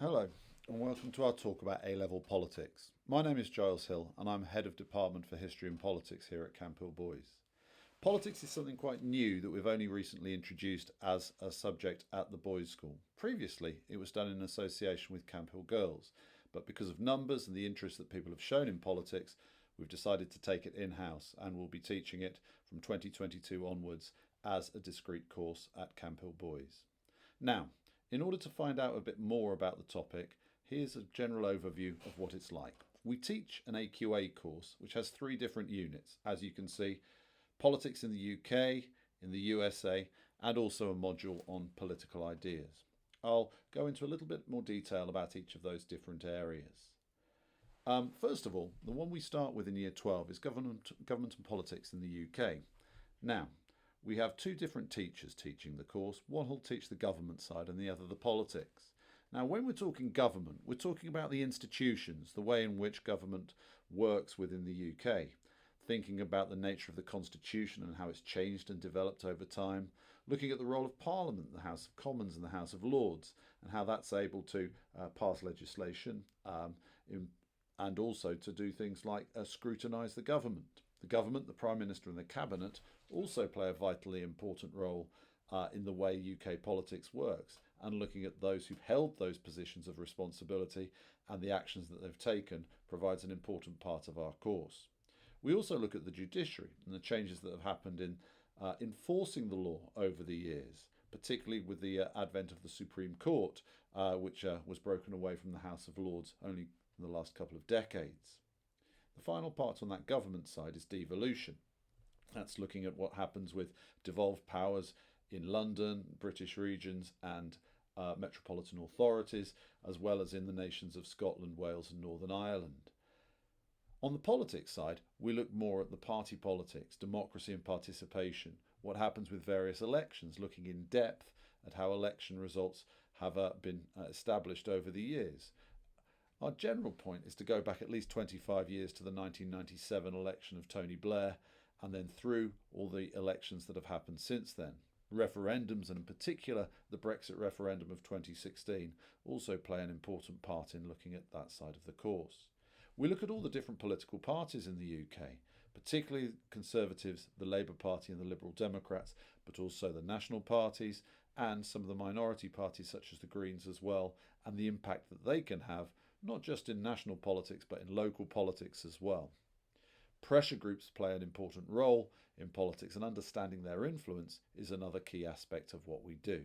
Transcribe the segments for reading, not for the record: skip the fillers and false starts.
Hello, and welcome to our talk about A-level politics. My name is Giles Hill, and I'm Head of Department for History and Politics here at Camp Hill Boys. Politics is something quite new that we've only recently introduced as a subject at the boys' school. Previously, it was done in association with Camp Hill Girls, but because of numbers and the interest that people have shown in politics, we've decided to take it in-house and we'll be teaching it from 2022 onwards as a discrete course at Camp Hill Boys. Now, in order to find out a bit more about the topic, here's a general overview of what it's like. We teach an AQA course which has three different units, as you can see: politics in the UK, in the USA, and also a module on political ideas. I'll go into a little bit more detail about each of those different areas. First of all, the one we start with in Year 12 is government and politics in the UK. Now, we have two different teachers teaching the course. One will teach the government side and the other the politics. Now, when we're talking government, we're talking about the institutions, the way in which government works within the UK, thinking about the nature of the constitution and how it's changed and developed over time, looking at the role of Parliament, the House of Commons and the House of Lords, and how that's able to pass legislation and also to do things like scrutinise the government. The government, the Prime Minister and the Cabinet also play a vitally important role in the way UK politics works, and looking at those who've held those positions of responsibility and the actions that they've taken provides an important part of our course. We also look at the judiciary and the changes that have happened in enforcing the law over the years, particularly with the advent of the Supreme Court, which was broken away from the House of Lords only in the last couple of decades. The final part on that government side is devolution. That's looking at what happens with devolved powers in London, British regions, and metropolitan authorities, as well as in the nations of Scotland, Wales, and Northern Ireland. On the politics side, we look more at the party politics, democracy and participation, what happens with various elections, looking in depth at how election results have been established over the years. Our general point is to go back at least 25 years to the 1997 election of Tony Blair, and then through all the elections that have happened since then. Referendums, and in particular the Brexit referendum of 2016, also play an important part in looking at that side of the course. We look at all the different political parties in the UK, particularly Conservatives, the Labour Party and the Liberal Democrats, but also the national parties and some of the minority parties such as the Greens as well, and the impact that they can have not just in national politics but in local politics as well. Pressure groups play an important role in politics, and understanding their influence is another key aspect of what we do.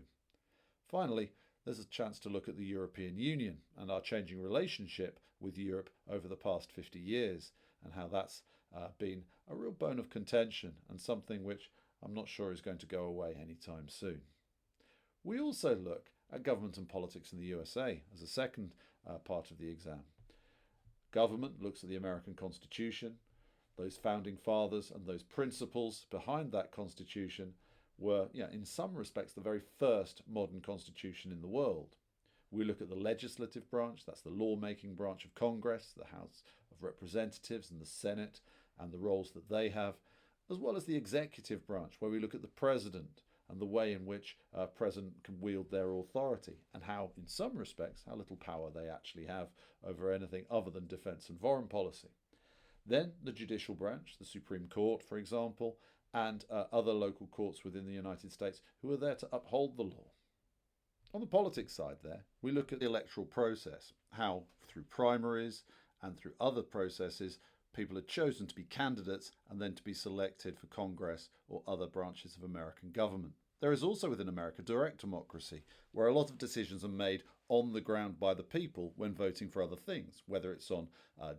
Finally, there's a chance to look at the European Union and our changing relationship with Europe over the past 50 years, and how that's been a real bone of contention and something which I'm not sure is going to go away anytime soon. We also look at government and politics in the USA as a second part of the exam. Government looks at the American Constitution. Those founding fathers and those principles behind that Constitution were, in some respects, the very first modern constitution in the world. We look at the legislative branch, that's the lawmaking branch of Congress, the House of Representatives and the Senate, and the roles that they have, as well as the executive branch, where we look at the president and the way in which a president can wield their authority, and how, in some respects, how little power they actually have over anything other than defence and foreign policy. Then the judicial branch, the Supreme Court, for example, and other local courts within the United States who are there to uphold the law. On the politics side there, we look at the electoral process, how through primaries and through other processes people are chosen to be candidates and then to be selected for Congress or other branches of American government. There is also within America direct democracy, where a lot of decisions are made on the ground by the people when voting for other things, whether it's on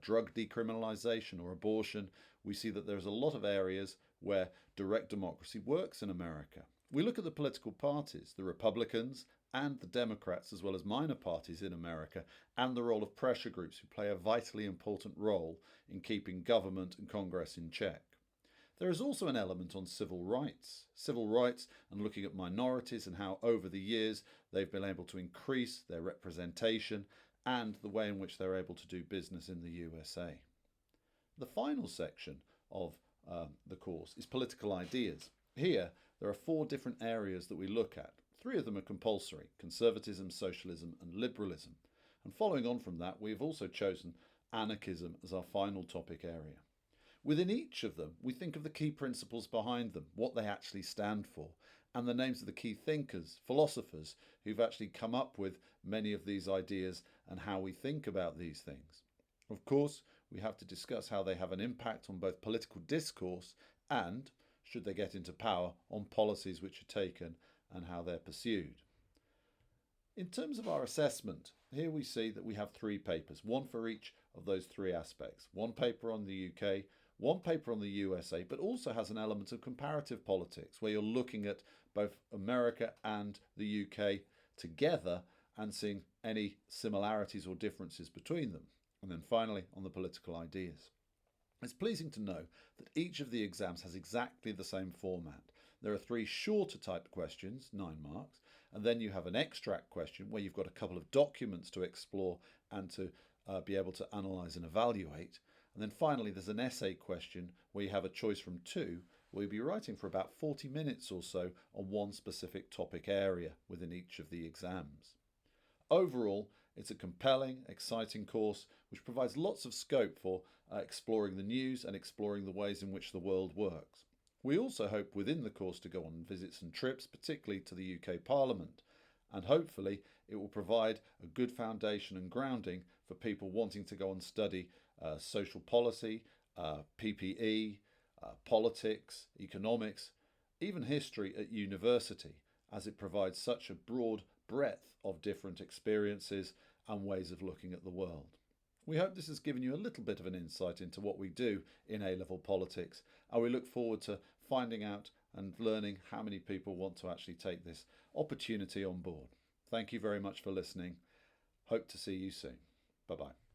drug decriminalisation or abortion. We see that there's a lot of areas where direct democracy works in America. We look at the political parties, the Republicans and the Democrats, as well as minor parties in America, and the role of pressure groups who play a vitally important role in keeping government and Congress in check. There is also an element on civil rights and looking at minorities and how over the years they've been able to increase their representation and the way in which they're able to do business in the USA. The final section of the course is political ideas. Here there are 4 different areas that we look at. 3 of them are compulsory: conservatism, socialism and liberalism. And following on from that, we have also chosen anarchism as our final topic area. Within each of them, we think of the key principles behind them, what they actually stand for, and the names of the key thinkers, philosophers, who've actually come up with many of these ideas and how we think about these things. Of course, we have to discuss how they have an impact on both political discourse and, should they get into power, on policies which are taken and how they're pursued. In terms of our assessment, here we see that we have 3 papers, one for each of those 3 aspects. One paper on the UK, one paper on the USA, but also has an element of comparative politics where you're looking at both America and the UK together and seeing any similarities or differences between them. And then finally, on the political ideas. It's pleasing to know that each of the exams has exactly the same format. There are 3 shorter type questions, 9 marks, and then you have an extract question where you've got a couple of documents to explore and to be able to analyse and evaluate. And then finally, there's an essay question where you have a choice from 2, where you'll be writing for about 40 minutes or so on one specific topic area within each of the exams. Overall, it's a compelling, exciting course which provides lots of scope for exploring the news and exploring the ways in which the world works. We also hope within the course to go on visits and trips, particularly to the UK Parliament, and hopefully it will provide a good foundation and grounding for people wanting to go and study social policy, PPE, politics, economics, even history at university, as it provides such a broad breadth of different experiences and ways of looking at the world. We hope this has given you a little bit of an insight into what we do in A-level politics, and we look forward to finding out and learning how many people want to actually take this opportunity on board. Thank you very much for listening. Hope to see you soon. Bye-bye.